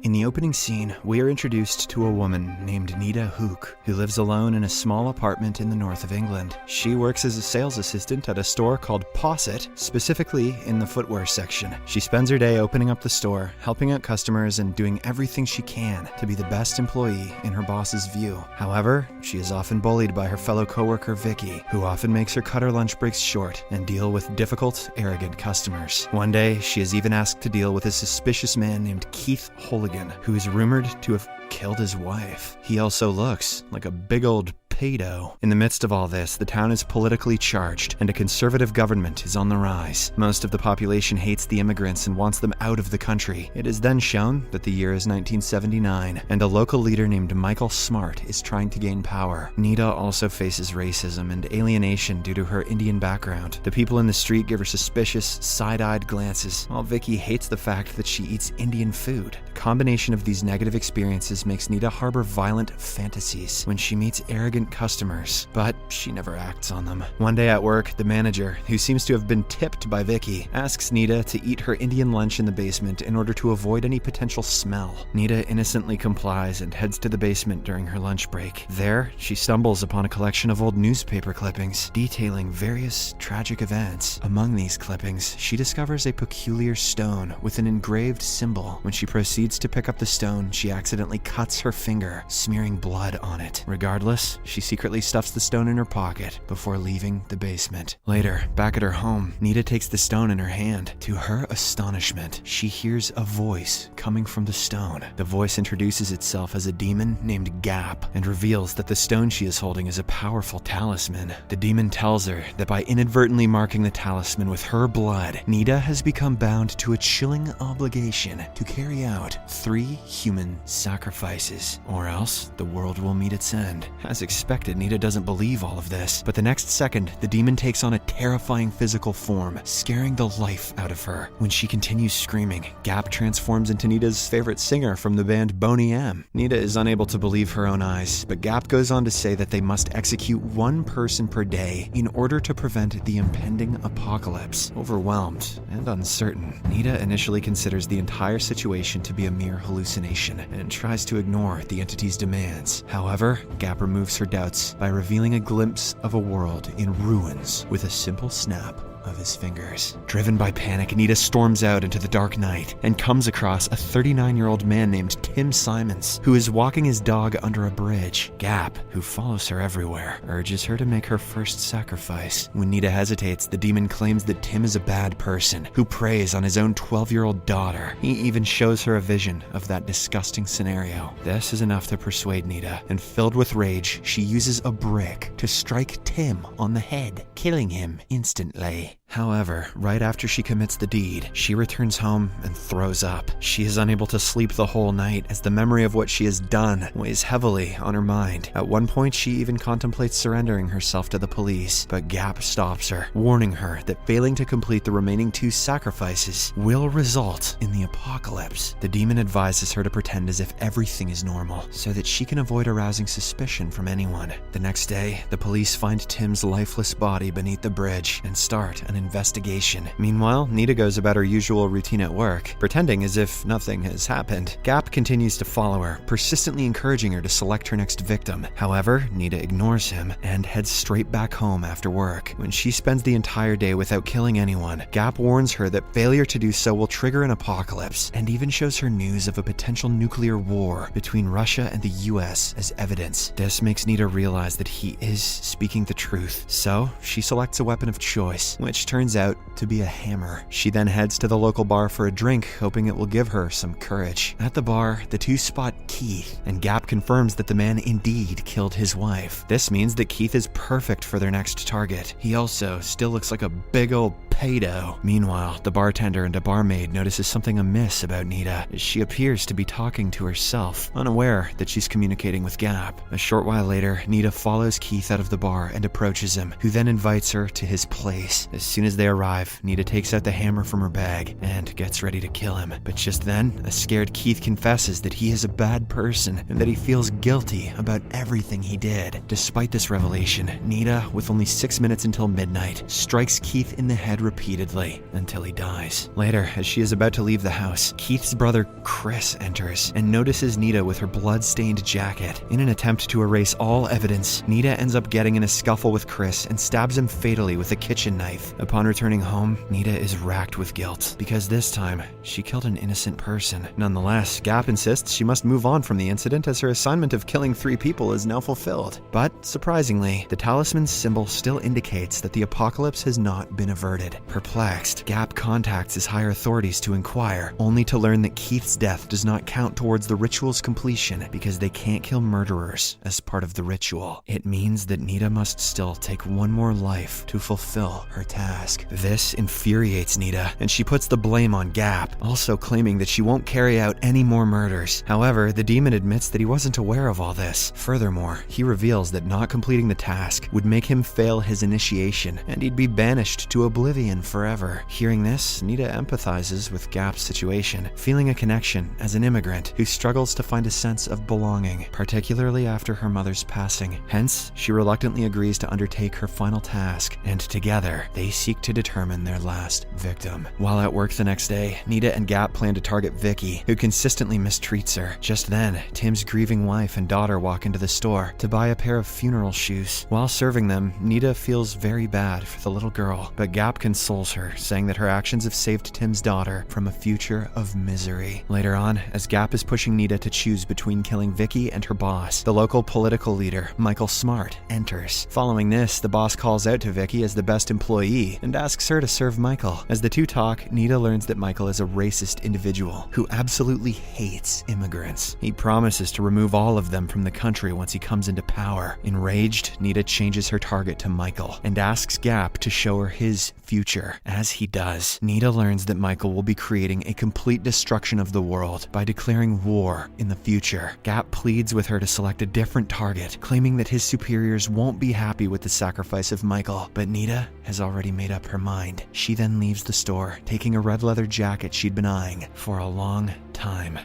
In the opening scene, we are introduced to a woman named Nita Hook, who lives alone in a small apartment in the north of England. She works as a sales assistant at a store called Posset, specifically in the footwear section. She spends her day opening up the store, helping out customers, and doing everything she can to be the best employee in her boss's view. However, she is often bullied by her fellow coworker Vicky, who often makes her cut her lunch breaks short and deal with difficult, arrogant customers. One day, she is even asked to deal with a suspicious man named Keith Holligan, who is rumored to have killed his wife. He also looks like a big old pedo. In the midst of all this, the town is politically charged, and a conservative government is on the rise. Most of the population hates the immigrants and wants them out of the country. It is then shown that the year is 1979, and a local leader named Michael Smart is trying to gain power. Nita also faces racism and alienation due to her Indian background. The people in the street give her suspicious, side-eyed glances, while Vicky hates the fact that she eats Indian food. The combination of these negative experiences makes Nita harbor violent fantasies when she meets arrogant customers, but she never acts on them. One day at work, the manager, who seems to have been tipped by Vicky, asks Nita to eat her Indian lunch in the basement in order to avoid any potential smell. Nita innocently complies and heads to the basement during her lunch break. There, she stumbles upon a collection of old newspaper clippings detailing various tragic events. Among these clippings, she discovers a peculiar stone with an engraved symbol. When she proceeds to pick up the stone, she accidentally cuts her finger, smearing blood on it. Regardless, she secretly stuffs the stone in her pocket before leaving the basement. Later, back at her home, Nita takes the stone in her hand. To her astonishment, she hears a voice coming from the stone. The voice introduces itself as a demon named Gap and reveals that the stone she is holding is a powerful talisman. The demon tells her that by inadvertently marking the talisman with her blood, Nita has become bound to a chilling obligation to carry out 3 human sacrifices, or else the world will meet its end. As expected, Nita doesn't believe all of this, but the next second, the demon takes on a terrifying physical form, scaring the life out of her. When she continues screaming, Gap transforms into Nita's favorite singer from the band Boney M. Nita is unable to believe her own eyes, but Gap goes on to say that they must execute 1 person per day in order to prevent the impending apocalypse. Overwhelmed and uncertain, Nita initially considers the entire situation to be a mere hallucination and tries to ignore the entity's demands. However, Gap removes her doubts by revealing a glimpse of a world in ruins with a simple snap of his fingers. Driven by panic, Nita storms out into the dark night and comes across a 39-year-old man named Tim Simons, who is walking his dog under a bridge. Gap, who follows her everywhere, urges her to make her first sacrifice. When Nita hesitates, the demon claims that Tim is a bad person who preys on his own 12-year-old daughter. He even shows her a vision of that disgusting scenario. This is enough to persuade Nita, and filled with rage, she uses a brick to strike Tim on the head, killing him instantly. However, right after she commits the deed, she returns home and throws up. She is unable to sleep the whole night as the memory of what she has done weighs heavily on her mind. At one point, she even contemplates surrendering herself to the police, but Gap stops her, warning her that failing to complete the remaining 2 sacrifices will result in the apocalypse. The demon advises her to pretend as if everything is normal, so that she can avoid arousing suspicion from anyone. The next day, the police find Tim's lifeless body beneath the bridge and start an investigation. Meanwhile, Nita goes about her usual routine at work, pretending as if nothing has happened. Gap continues to follow her, persistently encouraging her to select her next victim. However, Nita ignores him and heads straight back home after work. When she spends the entire day without killing anyone, Gap warns her that failure to do so will trigger an apocalypse, and even shows her news of a potential nuclear war between Russia and the US as evidence. This makes Nita realize that he is speaking the truth, so she selects a weapon of choice, which turns out to be a hammer. She then heads to the local bar for a drink, hoping it will give her some courage. At the bar, the 2 spot Keith, and Gap confirms that the man indeed killed his wife. This means that Keith is perfect for their next target. He also still looks like a big old pedo. Meanwhile, the bartender and a barmaid notices something amiss about Nita, as she appears to be talking to herself, unaware that she's communicating with Gap. A short while later, Nita follows Keith out of the bar and approaches him, who then invites her to his place. As soon as they arrive, Nita takes out the hammer from her bag and gets ready to kill him. But just then, a scared Keith confesses that he is a bad person and that he feels guilty about everything he did. Despite this revelation, Nita, with only 6 minutes until midnight, strikes Keith in the head repeatedly until he dies. Later, as she is about to leave the house, Keith's brother Chris enters and notices Nita with her blood-stained jacket. In an attempt to erase all evidence, Nita ends up getting in a scuffle with Chris and stabs him fatally with a kitchen knife. Upon returning home, Nita is racked with guilt because this time she killed an innocent person. Nonetheless, Gap insists she must move on from the incident as her assignment of killing 3 people is now fulfilled. But surprisingly, the talisman's symbol still indicates that the apocalypse has not been averted. Perplexed, Gap contacts his higher authorities to inquire, only to learn that Keith's death does not count towards the ritual's completion because they can't kill murderers as part of the ritual. It means that Nita must still take one more life to fulfill her task. This infuriates Nita, and she puts the blame on Gap, also claiming that she won't carry out any more murders. However, the demon admits that he wasn't aware of all this. Furthermore, he reveals that not completing the task would make him fail his initiation, and he'd be banished to oblivion forever. Hearing this, Nita empathizes with Gap's situation, feeling a connection as an immigrant who struggles to find a sense of belonging, particularly after her mother's passing. Hence, she reluctantly agrees to undertake her final task, and together, they seek to determine their last victim. While at work the next day, Nita and Gap plan to target Vicky, who consistently mistreats her. Just then, Tim's grieving wife and daughter walk into the store to buy a pair of funeral shoes. While serving them, Nita feels very bad for the little girl, but Gap consoles her, saying that her actions have saved Tim's daughter from a future of misery. Later on, as Gap is pushing Nita to choose between killing Vicky and her boss, the local political leader, Michael Smart, enters. Following this, the boss calls out to Vicky as the best employee and asks her to serve Michael. As the two talk, Nita learns that Michael is a racist individual who absolutely hates immigrants. He promises to remove all of them from the country once he comes into power. Enraged, Nita changes her target to Michael and asks Gap to show her his future. As he does, Nita learns that Michael will be creating a complete destruction of the world by declaring war in the future. Gap pleads with her to select a different target, claiming that his superiors won't be happy with the sacrifice of Michael, but Nita has already made up her mind. She then leaves the store, taking a red leather jacket she'd been eyeing for a long time.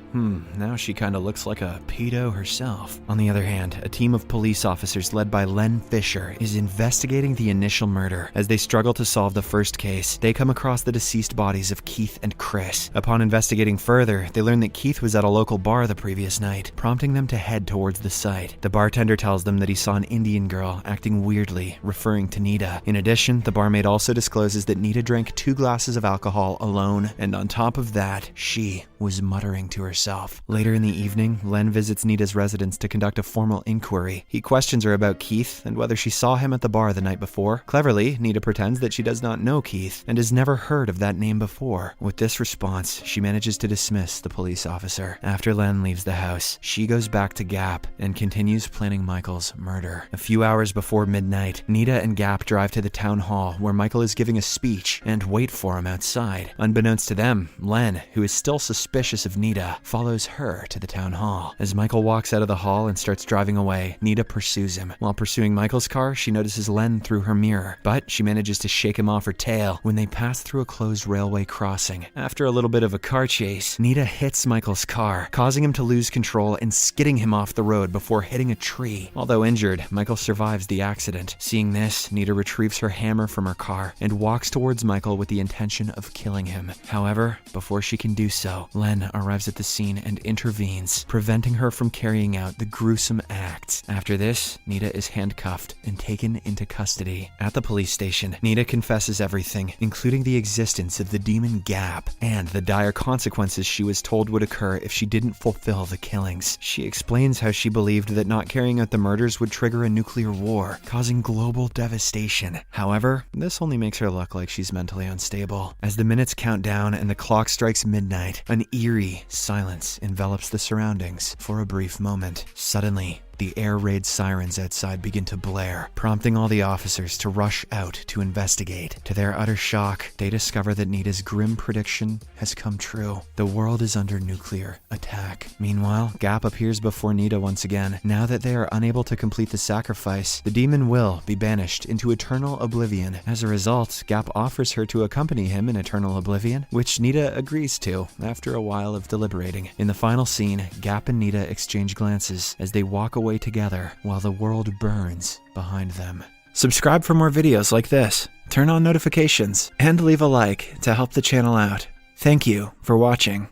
Now she kinda looks like a pedo herself. On the other hand, a team of police officers led by Len Fisher is investigating the initial murder. As they struggle to solve the first case, they come across the deceased bodies of Keith and Chris. Upon investigating further, they learn that Keith was at a local bar the previous night, prompting them to head towards the site. The bartender tells them that he saw an Indian girl acting weirdly, referring to Nita. In addition, the barmaid also discloses that Nita drank 2 glasses of alcohol alone, and on top of that, she was muttering to herself. Later in the evening, Len visits Nita's residence to conduct a formal inquiry. He questions her about Keith and whether she saw him at the bar the night before. Cleverly, Nita pretends that she does not know Keith and has never heard of that name before. With this response, she manages to dismiss the police officer. After Len leaves the house, she goes back to Gap and continues planning Michael's murder. A few hours before midnight, Nita and Gap drive to the town hall where Michael is giving a speech and wait for him outside. Unbeknownst to them, Len, who is still suspicious of Nita, follows her to the town hall. As Michael walks out of the hall and starts driving away, Nita pursues him. While pursuing Michael's car, she notices Len through her mirror, but she manages to shake him off her tail when they pass through a closed railway crossing. After a little bit of a car chase, Nita hits Michael's car, causing him to lose control and skidding him off the road before hitting a tree. Although injured, Michael survives the accident. Seeing this, Nita retrieves her hammer from her car and walks towards Michael with the intention of killing him. However, before she can do so, Len arrives at the scene and intervenes, preventing her from carrying out the gruesome acts. After this, Nita is handcuffed and taken into custody. At the police station, Nita confesses everything, including the existence of the demon Gap and the dire consequences she was told would occur if she didn't fulfill the killings. She explains how she believed that not carrying out the murders would trigger a nuclear war, causing global devastation. However, this only makes her look like she's mentally unstable. As the minutes count down and the clock strikes midnight, an eerie silence envelops the surroundings for a brief moment. Suddenly, The air raid sirens outside begin to blare, prompting all the officers to rush out to investigate. To their utter shock, they discover that Nita's grim prediction has come true. The world is under nuclear attack. Meanwhile, Gap appears before Nita once again. Now that they are unable to complete the sacrifice, the demon will be banished into eternal oblivion. As a result, Gap offers her to accompany him in eternal oblivion, which Nita agrees to after a while of deliberating. In the final scene, Gap and Nita exchange glances as they walk away together while the world burns behind them. Subscribe for more videos like this, turn on notifications, and leave a like to help the channel out. Thank you for watching.